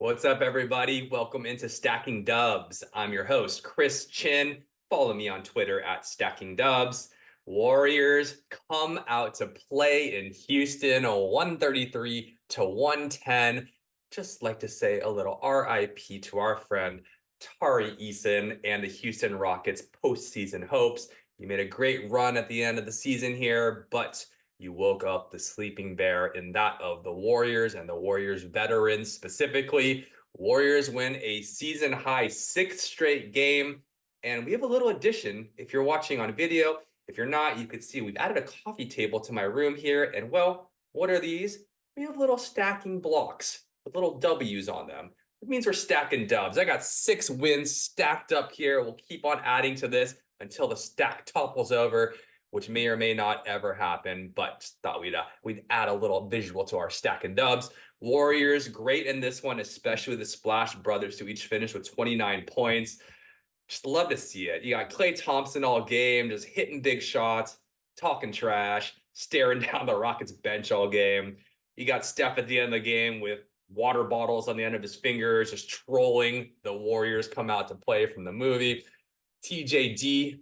What's up, everybody? Welcome into Stacking Dubs. I'm your host, Chris Chinn. Follow me on Twitter at Stacking Dubs. Warriors come out to play in Houston, 133 to 110. Just like to say a little RIP to our friend Tari Eason and the Houston Rockets postseason hopes. You made a great run at the end of the season here, but you woke up the sleeping bear in that of the Warriors and the Warriors veterans specifically. Warriors win a season high sixth straight game. And we have a little addition if you're watching on video. If you're not, you could see we've added a coffee table to my room here. And well, what are these? We have little stacking blocks with little W's on them. It means we're stacking dubs. I got 6 wins stacked up here. We'll keep on adding to this until the stack topples over, which may or may not ever happen, but thought we'd add a little visual to our stack and dubs. Warriors, great in this one, especially the Splash Brothers, who each finished with 29 points. Just love to see it. You got Klay Thompson all game, just hitting big shots, talking trash, staring down the Rockets bench all game. You got Steph at the end of the game with water bottles on the end of his fingers, just trolling the Warriors come out to play from the movie. TJD,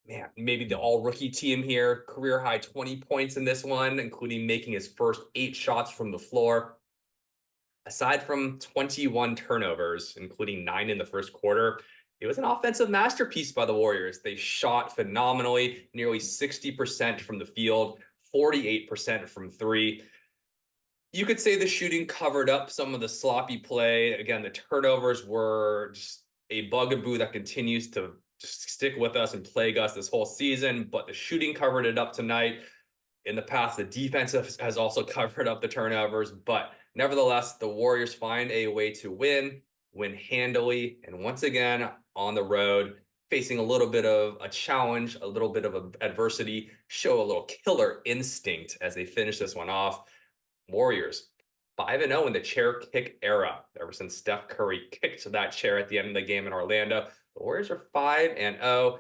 man, maybe the all-rookie team here, career high 20 points in this one, including making his first 8 shots from the floor. Aside from 21 turnovers, including 9 in the first quarter, it was an offensive masterpiece by the Warriors. They shot phenomenally, nearly 60% from the field, 48% from three. You could say the shooting covered up some of the sloppy play. Again, the turnovers were just a bugaboo that continues to just stick with us and plague us this whole season, but the shooting covered it up tonight. In the past, the defense has also covered up the turnovers, but nevertheless, the Warriors find a way to win handily, and once again on the road, facing a little bit of a challenge, a little bit of adversity, show a little killer instinct as they finish this one off. Warriors 5-0 in the chair kick era. Ever since Steph Curry kicked that chair at the end of the game in Orlando, the Warriors are 5-0.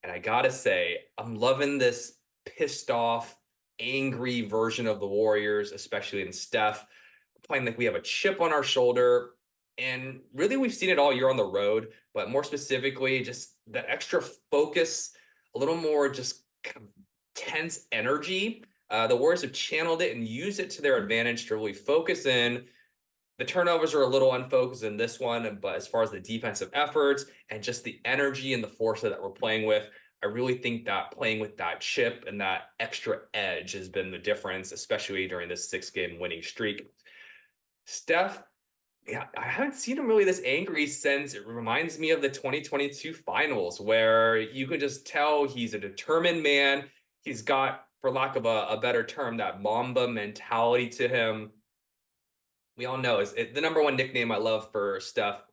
And I gotta say, I'm loving this pissed off, angry version of the Warriors, especially in Steph, playing like we have a chip on our shoulder. And really, we've seen it all year on the road, but more specifically, just that extra focus, a little more just kind of tense energy. The Warriors have channeled it and used it to their advantage to really focus in. The turnovers are a little unfocused in this one, but as far as the defensive efforts and just the energy and the force that we're playing with, I really think that playing with that chip and that extra edge has been the difference, especially during this 6-game winning streak. Steph, yeah, I haven't seen him really this angry since it reminds me of the 2022 finals, where you can just tell he's a determined man. He's got, for lack of a better term, that Mamba mentality to him. We all know the number one nickname I love for Steph,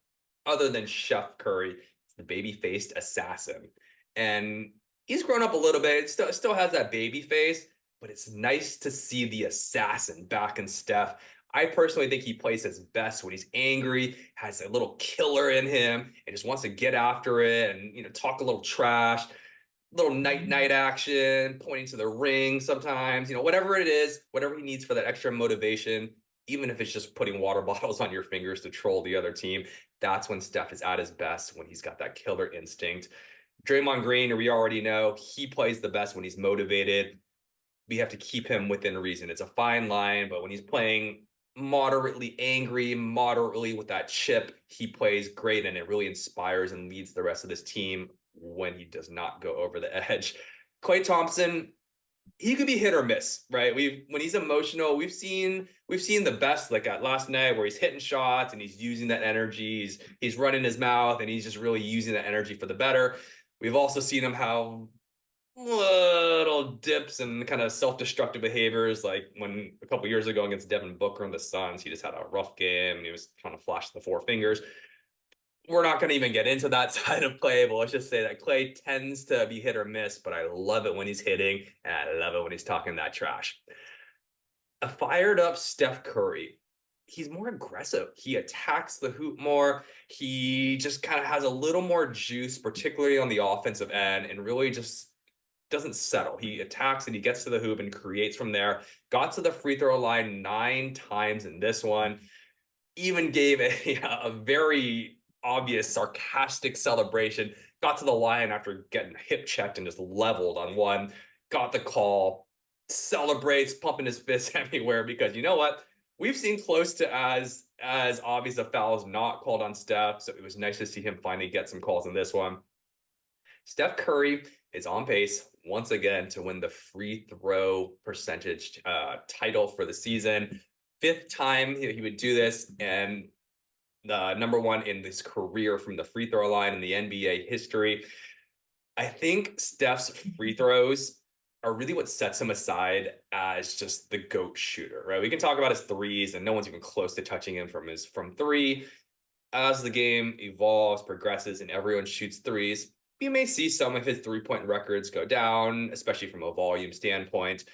other than Chef Curry, is the baby-faced assassin. And he's grown up a little bit. Still has that baby face, but it's nice to see the assassin back in Steph. I personally think he plays his best when he's angry, has a little killer in him, and just wants to get after it and talk a little trash, little night action, pointing to the ring sometimes, whatever it is, whatever he needs for that extra motivation, even if it's just putting water bottles on your fingers to troll the other team. That's when Steph is at his best, when he's got that killer instinct. Draymond Green, we already know, he plays the best when he's motivated. We have to keep him within reason. It's a fine line, but when he's playing moderately angry, moderately with that chip, he plays great, and it really inspires and leads the rest of this team when he does not go over the edge. Klay Thompson, he could be hit or miss, right? When he's emotional, we've seen the best, like at last night, where he's hitting shots and he's using that energy. He's running his mouth and he's just really using that energy for the better. We've also seen him have little dips and kind of self-destructive behaviors, like when a couple years ago against Devin Booker and the Suns, he just had a rough game and he was trying to flash the 4 fingers. We're not going to even get into that side of Klay, but let's just say that Klay tends to be hit or miss, but I love it when he's hitting, and I love it when he's talking that trash. A fired up Steph Curry, he's more aggressive. He attacks the hoop more. He just kind of has a little more juice, particularly on the offensive end, and really just doesn't settle. He attacks and he gets to the hoop and creates from there. Got to the free throw line 9 times in this one. even gave a very obvious sarcastic celebration, got to the line after getting hip checked and just leveled on one, got the call, celebrates, pumping his fists everywhere because you know what? We've seen close to as obvious a fouls not called on Steph, so it was nice to see him finally get some calls in this one. Steph Curry is on pace once again to win the free throw percentage title for the season. Fifth time he would do this, and the number one in his career from the free throw line in the NBA history. I think Steph's free throws are really what sets him aside as just the GOAT shooter, right? We can talk about his threes, and no one's even close to touching him from three. As the game evolves, progresses, and everyone shoots threes, you may see some of his three-point records go down, especially from a volume standpoint.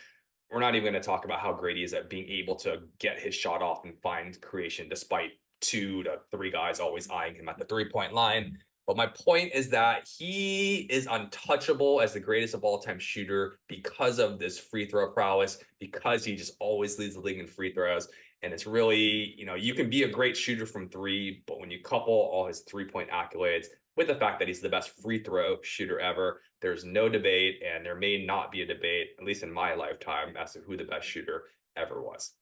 We're not even going to talk about how great he is at being able to get his shot off and find creation despite 2 to 3 guys always eyeing him at the three-point line. But my point is that he is untouchable as the greatest of all time shooter because of this free throw prowess, because he just always leads the league in free throws. And it's really, you can be a great shooter from three, but when you couple all his three-point accolades with the fact that he's the best free throw shooter ever, there's no debate, and there may not be a debate, at least in my lifetime, as to who the best shooter ever was.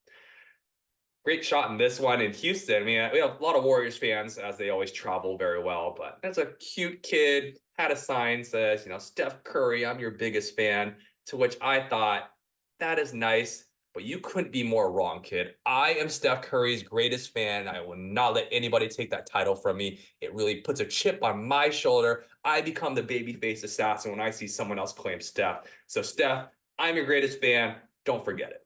Great shot in this one in Houston. I mean, we have a lot of Warriors fans, as they always travel very well, but that's a cute kid, had a sign says, Steph Curry, I'm your biggest fan, to which I thought, that is nice, but you couldn't be more wrong, kid. I am Steph Curry's greatest fan. I will not let anybody take that title from me. It really puts a chip on my shoulder. I become the babyface assassin when I see someone else claim Steph. So Steph, I'm your greatest fan. Don't forget it.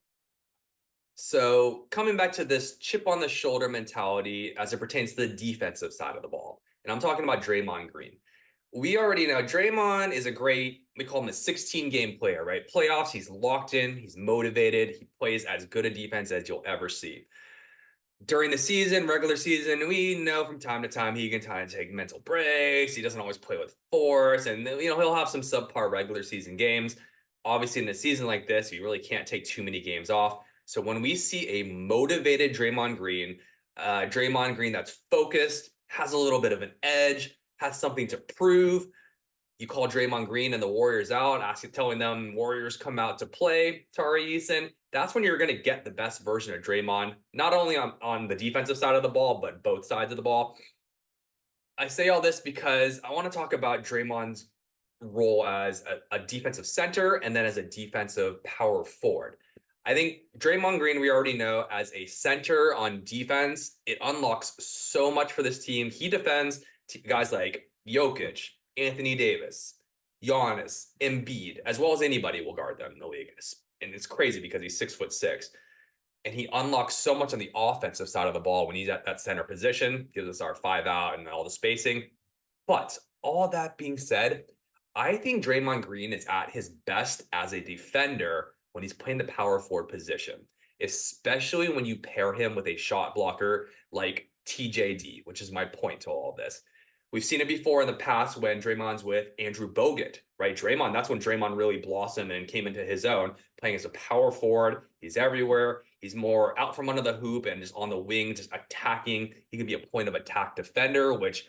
So coming back to this chip on the shoulder mentality as it pertains to the defensive side of the ball, and I'm talking about Draymond Green. We already know Draymond is a great, we call him a 16-game player, right? Playoffs, he's locked in, he's motivated, he plays as good a defense as you'll ever see. During the season, regular season, we know from time to time he can kind of take mental breaks. He doesn't always play with force, and he'll have some subpar regular season games. Obviously, in a season like this, you really can't take too many games off. So when we see a motivated Draymond Green that's focused, has a little bit of an edge, has something to prove, you call Draymond Green and the Warriors out, telling them Warriors come out to play Tari Eason, that's when you're going to get the best version of Draymond, not only on the defensive side of the ball, but both sides of the ball. I say all this because I want to talk about Draymond's role as a defensive center and then as a defensive power forward. I think Draymond Green, we already know as a center on defense, it unlocks so much for this team. He defends guys like Jokic, Anthony Davis, Giannis, Embiid, as well as anybody will guard them in the league. And it's crazy because he's 6'6", and he unlocks so much on the offensive side of the ball when he's at that center position, gives us our 5-out and all the spacing. But all that being said, I think Draymond Green is at his best as a defender when he's playing the power forward position, especially when you pair him with a shot blocker like TJD, which is my point to all this. We've seen it before in the past when Draymond's with Andrew Bogut, right? That's when Draymond really blossomed and came into his own, playing as a power forward. He's everywhere. He's more out from under the hoop and just on the wing, just attacking. He can be a point of attack defender, which,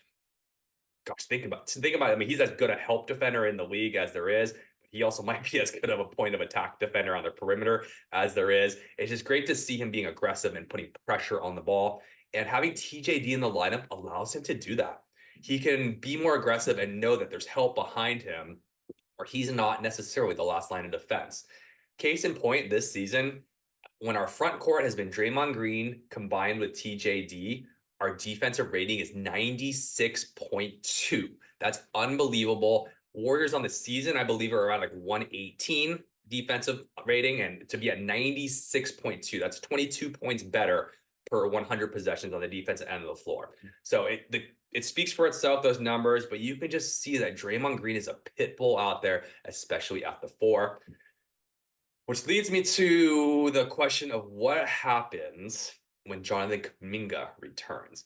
gosh, think about it. I mean, he's as good a help defender in the league as there is. He also might be as good of a point of attack defender on the perimeter as there is. It's just great to see him being aggressive and putting pressure on the ball. And having TJD in the lineup allows him to do that. He can be more aggressive and know that there's help behind him, or he's not necessarily the last line of defense. Case in point, this season, when our front court has been Draymond Green combined with TJD, our defensive rating is 96.2. That's unbelievable. Warriors on the season, I believe, are around like 118 defensive rating, and to be at 96.2, that's 22 points better per 100 possessions on the defensive end of the floor. So it speaks for itself, those numbers, but you can just see that Draymond Green is a pit bull out there, especially at the 4. Which leads me to the question of what happens when Jonathan Kuminga returns.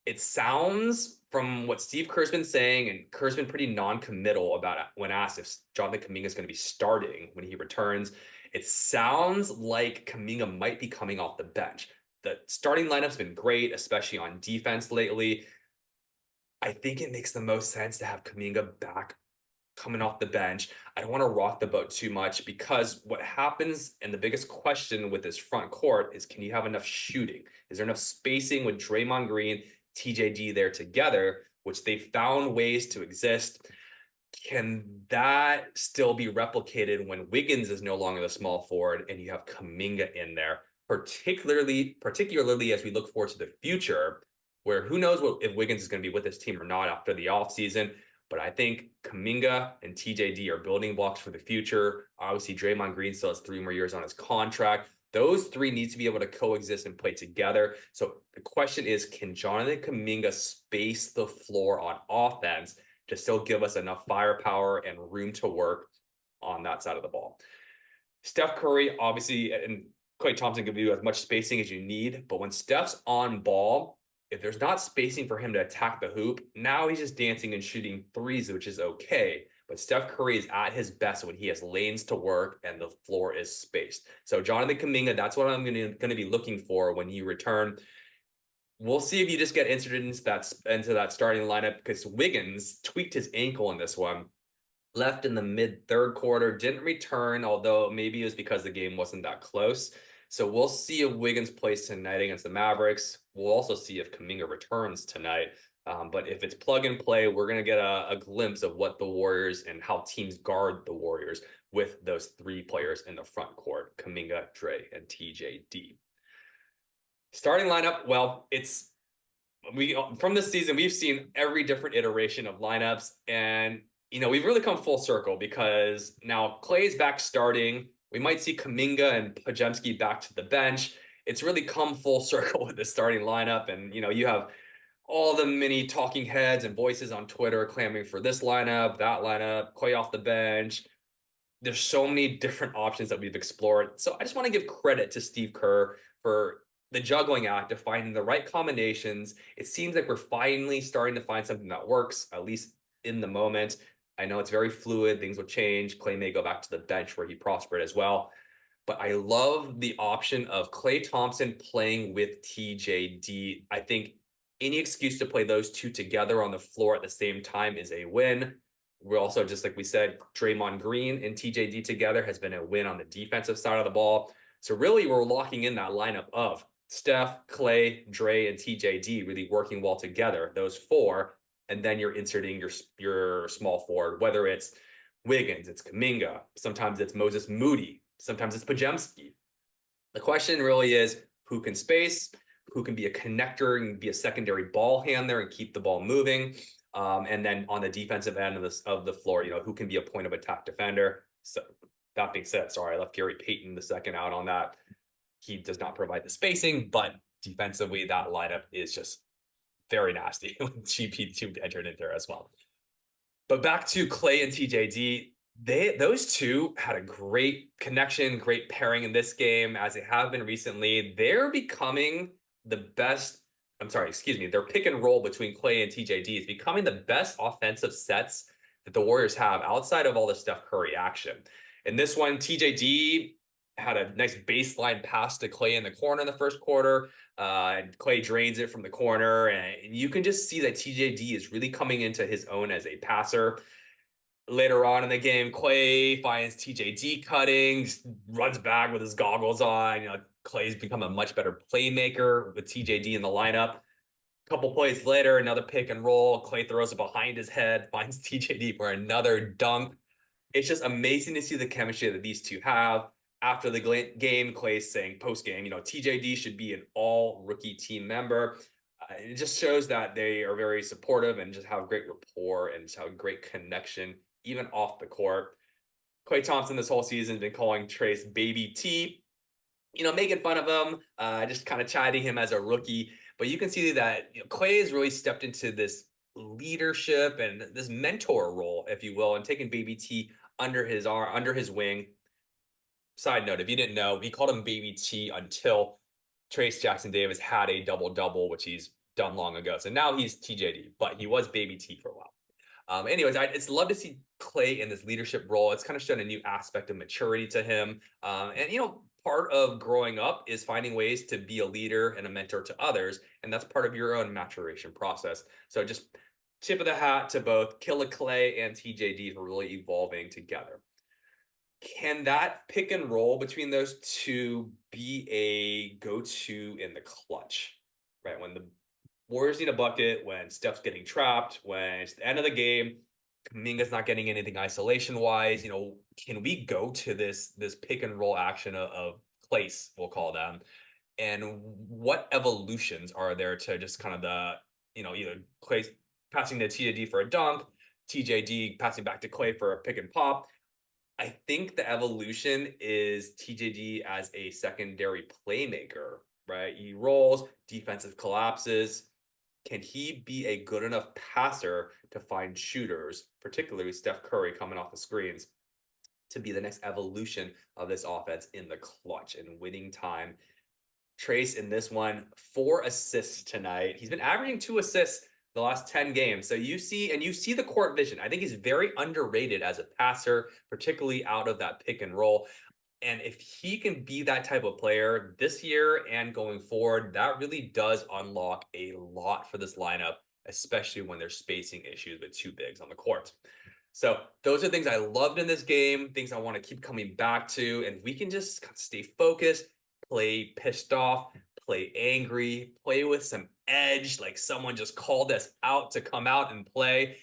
It sounds from what Steve Kerr's been saying, and Kerr's been pretty non-committal about it when asked if Jonathan Kuminga is going to be starting when he returns. It sounds like Kuminga might be coming off the bench. The starting lineup's been great, especially on defense lately. I think it makes the most sense to have Kuminga back coming off the bench. I don't want to rock the boat too much because what happens, and the biggest question with this front court is, can you have enough shooting? Is there enough spacing with Draymond Green, TJD there together, which they found ways to exist? Can that still be replicated when Wiggins is no longer the small forward and you have Kuminga in there, particularly as we look forward to the future, where who knows if Wiggins is going to be with this team or not after the offseason. But I think Kuminga and TJD are building blocks for the future. Obviously, Draymond Green still has 3 more years on his contract. Those three need to be able to coexist and play together. So the question is, can Jonathan Kuminga space the floor on offense to still give us enough firepower and room to work on that side of the ball? Steph Curry, obviously, and Klay Thompson give you as much spacing as you need, but when Steph's on ball, if there's not spacing for him to attack the hoop, now he's just dancing and shooting threes, which is okay. But Steph Curry is at his best when he has lanes to work and the floor is spaced. So Jonathan Kuminga, that's what I'm going to be looking for when you return. We'll see if you just get inserted into that starting lineup, because Wiggins tweaked his ankle in this one, left in the mid-third quarter, didn't return, although maybe it was because the game wasn't that close. So we'll see if Wiggins plays tonight against the Mavericks. We'll also see if Kuminga returns tonight. But if it's plug and play, we're going to get a glimpse of what the Warriors and how teams guard the Warriors with those 3 players in the front court, Kuminga, Dre, and TJD. Starting lineup, well, from this season, we've seen every different iteration of lineups, and we've really come full circle because now Klay's back starting. We might see Kuminga and Podziemski back to the bench. It's really come full circle with the starting lineup, and you have all the many talking heads and voices on Twitter clamoring for this lineup, that lineup, Klay off the bench. There's so many different options that we've explored. So I just want to give credit to Steve Kerr for the juggling act of finding the right combinations. It seems like we're finally starting to find something that works, at least in the moment. I know it's very fluid. Things will change. Klay may go back to the bench where he prospered as well. But I love the option of Klay Thompson playing with TJD. I think any excuse to play those two together on the floor at the same time is a win. We're also, just like we said, Draymond Green and TJD together has been a win on the defensive side of the ball. So really, we're locking in that lineup of Steph, Klay, Dre, and TJD really working well together, those 4. And then you're inserting your small forward, whether it's Wiggins, it's Kuminga, sometimes it's Moses Moody, sometimes it's Podziemski. The question really is, who can space, who can be a connector and be a secondary ball handler and keep the ball moving. And then on the defensive end of the floor, who can be a point of attack defender. So that being said, sorry, I left Gary Payton II out on that. He does not provide the spacing, but defensively, that lineup is just very nasty when GP2 entered in there as well. But back to Klay and TJD, those two had a great connection, great pairing in this game, as they have been recently. They're becoming the best. Their pick and roll between Klay and TJD is becoming the best offensive sets that the Warriors have outside of all the Steph Curry action. In this one, TJD had a nice baseline pass to Klay in the corner in the first quarter. And Klay drains it from the corner, and you can just see that TJD is really coming into his own as a passer. Later on in the game, Klay finds TJD cutting, runs back with his goggles on. Klay's become a much better playmaker with TJD in the lineup. A couple plays later, another pick and roll. Klay throws it behind his head, finds TJD for another dunk. It's just amazing to see the chemistry that these two have. After the game, Klay's saying post-game, TJD should be an all-rookie team member. It just shows that they are very supportive and just have great rapport and just have a great connection, even off the court. Klay Thompson this whole season has been calling Trace Baby T, making fun of him, just kind of chiding him as a rookie. But you can see that Klay has really stepped into this leadership and this mentor role, if you will, and taking Baby T under his wing. Side note, if you didn't know, he called him Baby T until Trace Jackson Davis had a double-double, which he's done long ago. So now he's TJD, but he was Baby T for a while. Anyways, it's love to see Klay in this leadership role. It's kind of shown a new aspect of maturity to him. And part of growing up is finding ways to be a leader and a mentor to others, and that's part of your own maturation process. So just tip of the hat to both Killa Klay and TJD for really evolving together. Can that pick and roll between those two be a go-to in the clutch, right? When the Warriors need a bucket, when Steph's getting trapped, when it's the end of the game, Kuminga's not getting anything isolation-wise, can we go to this pick and roll action of place, we'll call them, and what evolutions are there to just kind of either Clay passing to TJD for a dunk, TJD passing back to Clay for a pick and pop. I think the evolution is TJD as a secondary playmaker, right? He rolls, defensive collapses. Can he be a good enough passer to find shooters, particularly Steph Curry coming off the screens, to be the next evolution of this offense in the clutch and winning time? Trace in this one, 4 assists tonight. He's been averaging 2 assists the last 10 games. So you see the court vision. I think he's very underrated as a passer, particularly out of that pick and roll. And if he can be that type of player this year and going forward, that really does unlock a lot for this lineup, especially when there's spacing issues with 2 bigs on the court. So those are things I loved in this game, things I want to keep coming back to. And we can just stay focused, play pissed off, play angry, play with some edge, like someone just called us out to come out and play.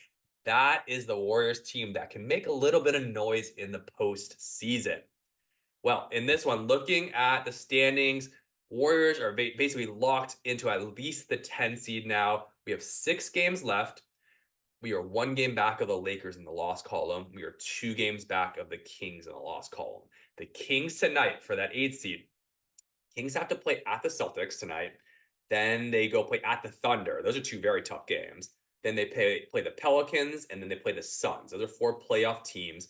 That is the Warriors team that can make a little bit of noise in the postseason. Well, in this one, looking at the standings, Warriors are basically locked into at least the 10 seed now. We have 6 games left. We are 1 game back of the Lakers in the loss column. We are 2 games back of the Kings in the loss column. The Kings tonight for that 8th seed. Kings have to play at the Celtics tonight. Then they go play at the Thunder. Those are 2 very tough games. Then they play the Pelicans, and then they play the Suns. Those are 4 playoff teams.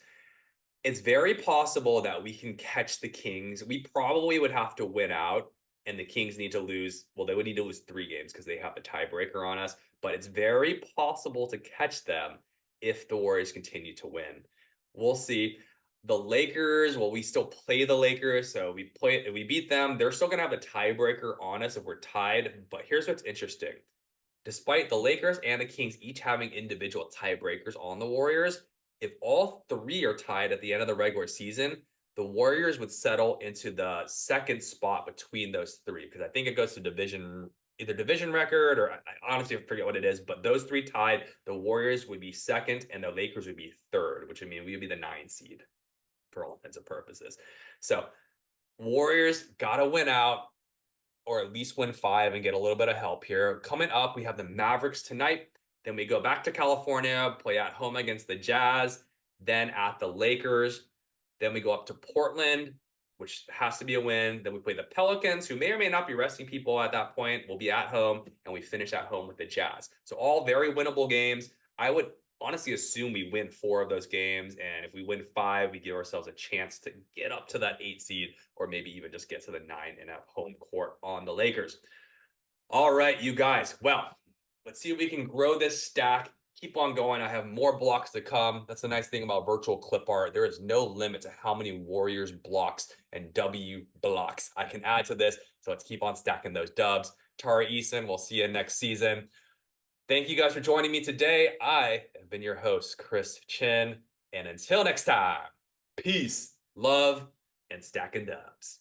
It's very possible that we can catch the Kings. We probably would have to win out, and the Kings need to lose. Well, they would need to lose 3 games because they have the tiebreaker on us. But it's very possible to catch them if the Warriors continue to win. We'll see. The Lakers, well, we still play the Lakers, so if we beat them, they're still going to have a tiebreaker on us if we're tied. But here's what's interesting. Despite the Lakers and the Kings each having individual tiebreakers on the Warriors, if all 3 are tied at the end of the regular season, the Warriors would settle into the 2nd spot between those 3, because I think it goes to either division record, or I honestly forget what it is, but those 3 tied, the Warriors would be 2nd and the Lakers would be 3rd, which would mean we would be the 9 seed for all intents and purposes. So Warriors got to win out, or at least win 5 and get a little bit of help here. Coming up, we have the Mavericks tonight. Then we go back to California, play at home against the Jazz, then at the Lakers. Then we go up to Portland, which has to be a win. Then we play the Pelicans, who may or may not be resting people at that point. We'll be at home, and we finish at home with the Jazz. So all very winnable games. I would honestly assume we win 4 of those games, and if we win 5, we give ourselves a chance to get up to that 8 seed, or maybe even just get to the 9 and have home court on the Lakers. All right, you guys. Well, let's see if we can grow this stack. Keep on going. I have more blocks to come. That's the nice thing about virtual clip art. There is no limit to how many Warriors blocks and W blocks I can add to this. So let's keep on stacking those dubs. Tari Eason, we'll see you next season. Thank you guys for joining me today. I have been your host, Chris Chinn. And until next time, peace, love, and stacking dubs.